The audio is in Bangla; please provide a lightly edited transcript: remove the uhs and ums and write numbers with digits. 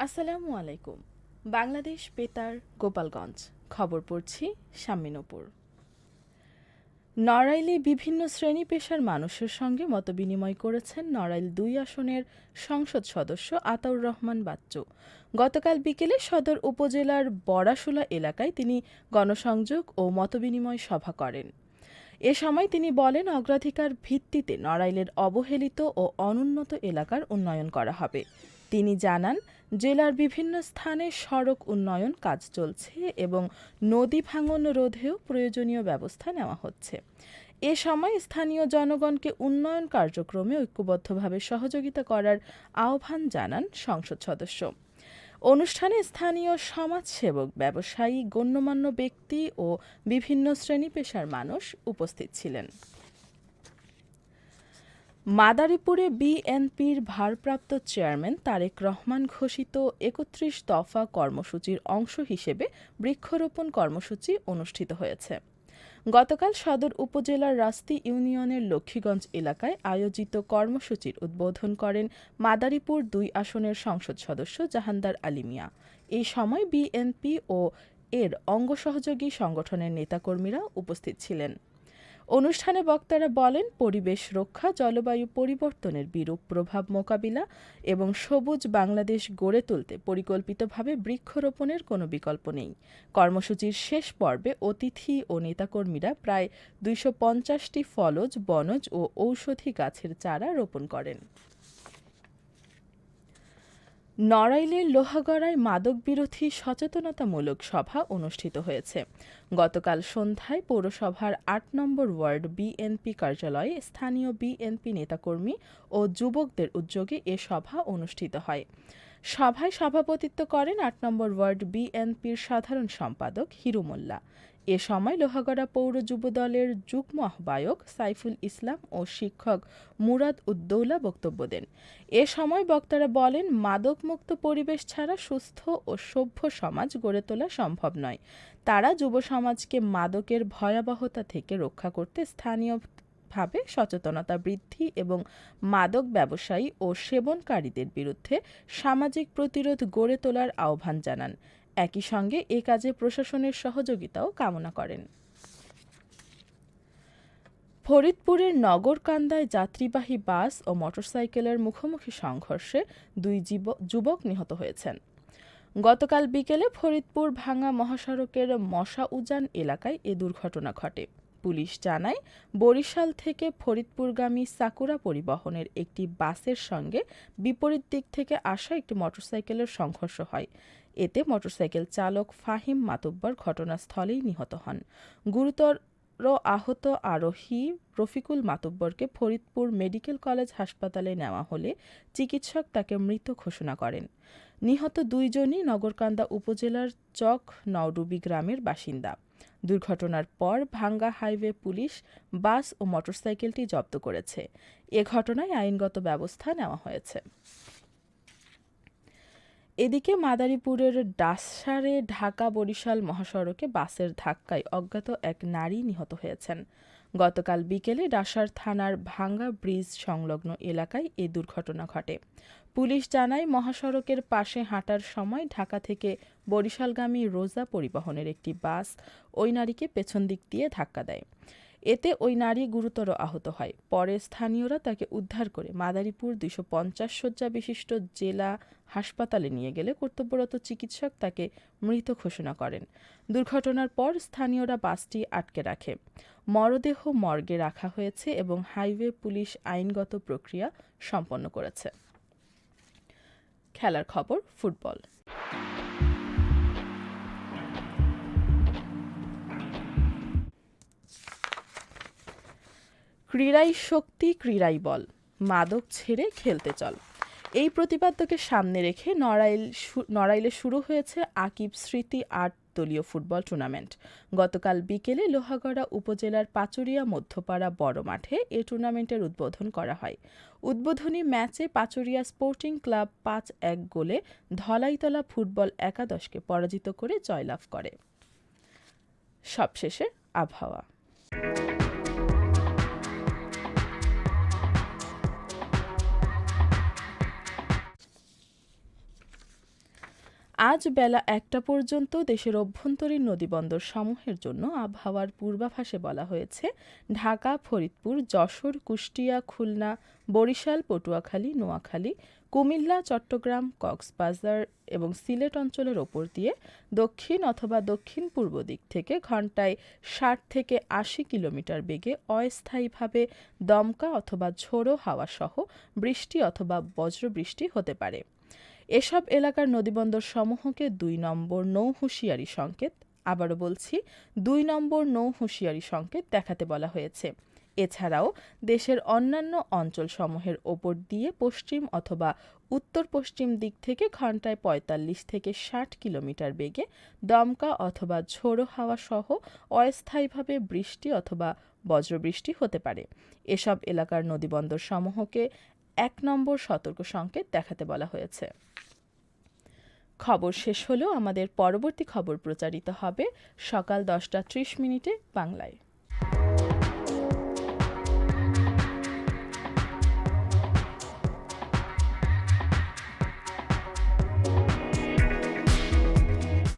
আসসালামু আলাইকুম। বাংলাদেশ বেতার, গোপালগঞ্জ। খবর পড়ছি শাম্মী। নড়াইলে বিভিন্ন শ্রেণী পেশার মানুষের সঙ্গে মতবিনিময় করেছেন নড়াইল ২ আসনের সংসদ সদস্য আতাউর রহমান বাচ্চু। গতকাল বিকেলে সদর উপজেলার বড়াশুলা এলাকায় তিনি গণসংযোগ ও মতবিনিময় সভা করেন। এ সময় তিনি বলেন, অগ্রাধিকার ভিত্তিতে নড়াইলের অবহেলিত ও অনুন্নত এলাকার উন্নয়ন করা হবে। তিনি জানান, জেলার বিভিন্ন স্থানে সড়ক উন্নয়ন কাজ চলছে এবং নদী ভাঙন রোধেও প্রয়োজনীয় ব্যবস্থা নেওয়া হচ্ছে। এ সময় স্থানীয় জনগণকে উন্নয়ন কার্যক্রমে ঐক্যবদ্ধভাবে সহযোগিতা করার আহ্বান জানান সংসদ সদস্য। অনুষ্ঠানে স্থানীয় সমাজসেবক, ব্যবসায়ী, গণ্যমান্য ব্যক্তি ও বিভিন্ন শ্রেণী পেশার মানুষ উপস্থিত ছিলেন। মাদারীপুরে বিএনপির ভারপ্রাপ্ত চেয়ারম্যান তারেক রহমান ঘোষিত ৩১ দফা কর্মসূচির অংশ হিসেবে বৃক্ষরোপণ কর্মসূচি অনুষ্ঠিত হয়েছে। গতকাল সদর উপজেলার রাস্তি ইউনিয়নের লক্ষ্মীগঞ্জ এলাকায় আয়োজিত কর্মসূচির উদ্বোধন করেন মাদারীপুর ২ আসনের সংসদ সদস্য জাহানদার আলী মিয়া। এই সময় বিএনপি ও এর অঙ্গ সহযোগী সংগঠনের নেতাকর্মীরা উপস্থিত ছিলেন। অনুষ্ঠানে বক্তারা বলেন, পরিবেশ রক্ষা, জলবায়ু পরিবর্তনের বিরূপ প্রভাব মোকাবিলা এবং সবুজ বাংলাদেশ গড়ে তুলতে পরিকল্পিতভাবে বৃক্ষরোপণের কোনো বিকল্প নেই। কর্মসূচির শেষ পর্বে অতিথি ও নেতাকর্মীরা প্রায় ২৫০টি ফলজ, বনজ ও ঔষধি গাছের চারা রোপণ করেন। নড়াইলের লোহাগড়ায় মাদকবিরোধী সচেতনতামূলক সভা অনুষ্ঠিত হয়েছে। গতকাল সন্ধ্যায় পৌরসভার ৮ নম্বর ওয়ার্ড বিএনপি কার্যালয়ে স্থানীয় বিএনপি নেতাকর্মী ও যুবকদের উদ্যোগে এ সভা অনুষ্ঠিত হয়। সভায় সভাপতিত্ব করেন ৮ নম্বর ওয়ার্ড বিএনপির সাধারণ সম্পাদক হিরু মোল্লা। এ সময় লোহাগড়া পৌর যুবদলের যুগ্ম আহ্বায়ক সাইফুল ইসলাম ও শিক্ষক মুরাদ উদ্দৌলা বক্তব্য দেন। এ সময় বক্তারা বলেন, মাদকমুক্ত পরিবেশ ছাড়া সুস্থ ও সভ্য সমাজ গড়ে তোলা সম্ভব নয়। তারা যুব সমাজকে মাদকের ভয়াবহতা থেকে রক্ষা করতে স্থানীয়ভাবে সচেতনতা বৃদ্ধি এবং মাদক ব্যবসায়ী ও সেবনকারীদের বিরুদ্ধে সামাজিক প্রতিরোধ গড়ে তোলার আহ্বান জানান। একই সঙ্গে এ কাজে প্রশাসনের সহযোগিতাও কামনা করেন। ফরিদপুরের নগরকান্দায় যাত্রীবাহী বাস ও মোটরসাইকেলের মুখোমুখি সংঘর্ষে ২ যুবক নিহত হয়েছেন। গতকাল বিকেলে ফরিদপুর ভাঙ্গা মহাসড়কের মশাউজান এলাকায় এ দুর্ঘটনা ঘটে। পুলিশ জানায়, বরিশাল থেকে ফরিদপুরগামী সাকুরা পরিবহনের একটি বাসের সঙ্গে বিপরীত দিক থেকে আসা একটি মোটরসাইকেলের সংঘর্ষ হয়। এতে মোটরসাইকেল চালক ফাহিম মাতুব্বর ঘটনাস্থলেই নিহত হন। গুরুতর আহত আরোহী রফিকুল মাতুব্বরকে ফরিদপুর মেডিকেল কলেজ হাসপাতালে নেওয়া হলে চিকিৎসক তাকে মৃত ঘোষণা করেন। নিহত দুইজনই নগরকান্দা উপজেলার চক নওডুবি গ্রামের বাসিন্দা। দুর্ঘটনার পর ভাঙ্গা হাইওয়ে পুলিশ বাস ও মোটরসাইকেলটি জব্দ করেছে। এ ঘটনায় আইনগত ব্যবস্থা নেওয়া হয়েছে। এদিকে মাদারীপুরের ডাসারে ঢাকা বরিশাল মহাসড়কে বাসের ধাক্কায় অজ্ঞাত এক নারী নিহত হয়েছেন। গতকাল বিকেলে ডাসার থানার ভাঙ্গা ব্রিজ সংলগ্ন এলাকায় এ দুর্ঘটনা ঘটে। পুলিশ জানায়, মহাসড়কের পাশে হাঁটার সময় ঢাকা থেকে বরিশালগামী রোজা পরিবহনের একটি বাস ওই নারীকে পেছন দিক দিয়ে ধাক্কা দেয়। এতে ওই নারী গুরুতর আহত হয়। পরে স্থানীয়রা তাকে উদ্ধার করে মাদারীপুর ২৫০ শয্যা বিশিষ্ট জেলা হাসপাতালে নিয়ে গেলে কর্তব্যরত চিকিৎসক তাকে মৃত ঘোষণা করেন। দুর্ঘটনার পর স্থানীয়রা বাসটি আটকে রাখে। মরদেহ মর্গে রাখা হয়েছে এবং হাইওয়ে পুলিশ আইনগত প্রক্রিয়া সম্পন্ন করেছে। খেলার খবর, ফুটবল। ক্রীড়াই শক্তি, ক্রীড়াই বল, মাদক ছেড়ে খেলতে চল। এই প্রতিপাদ্যকে সামনে রেখে নড়াইলে শুরু হয়েছে আকিব স্মৃতি ৮ দলীয় ফুটবল টুর্নামেন্ট। গতকাল বিকেলে লোহাগড়া উপজেলার পাচুরিয়া মধ্যপাড়া বড় মাঠে এ টুর্নামেন্টের উদ্বোধন করা হয়। উদ্বোধনী ম্যাচে পাচুরিয়া স্পোর্টিং ক্লাব ৫-১ গোলে ধলাইতলা ফুটবল একাদশকে পরাজিত করে জয়লাভ করে। সবশেষে আবহাওয়া। আজ বেলা ১টা পর্যন্ত দেশের অভ্যন্তরীণ নদীবন্দর সমূহের জন্য আবহাওয়ার পূর্বাভাসে বলা হয়েছে ঢাকা, ফরিদপুর, যশোর, কুষ্টিয়া, খুলনা, বরিশাল, পটুয়াখালী, নোয়াখালী, কুমিল্লা, চট্টগ্রাম, কক্সবাজার এবং সিলেট অঞ্চলের ওপর দিয়ে দক্ষিণ অথবা দক্ষিণ পূর্ব দিক থেকে ঘন্টায় ৬০ থেকে ৮০ কিলোমিটার বেগে অস্থায়ীভাবে দমকা অথবা ঝোড়ো হাওয়া সহ বৃষ্টি অথবা বজ্রবৃষ্টি হতে পারে। এসব এলাকার নদীবন্দর সমূহকে ২ নম্বর নৌ হুঁশিয়ারি সংকেত, আবারও বলছি ২ নম্বর নৌ হুঁশিয়ারি সংকেত দেখাতে বলা হয়েছে। এছাড়াও দেশের অন্যান্য অঞ্চলসমূহের ওপর দিয়ে পশ্চিম অথবা উত্তর পশ্চিম দিক থেকে ঘন্টায় ৪৫ থেকে ৬০ কিলোমিটার বেগে দমকা অথবা ঝোড়ো হাওয়া সহ অস্থায়ীভাবে বৃষ্টি অথবা বজ্রবৃষ্টি হতে পারে। এসব এলাকার নদীবন্দর সমূহকে ১ নম্বর সতর্ক সংকেত দেখাতে বলা হয়েছে। খবর শেষ হলেও আমাদের পরবর্তী খবর প্রচারিত হবে সকাল ১০টা ৩০ মিনিটে বাংলায়।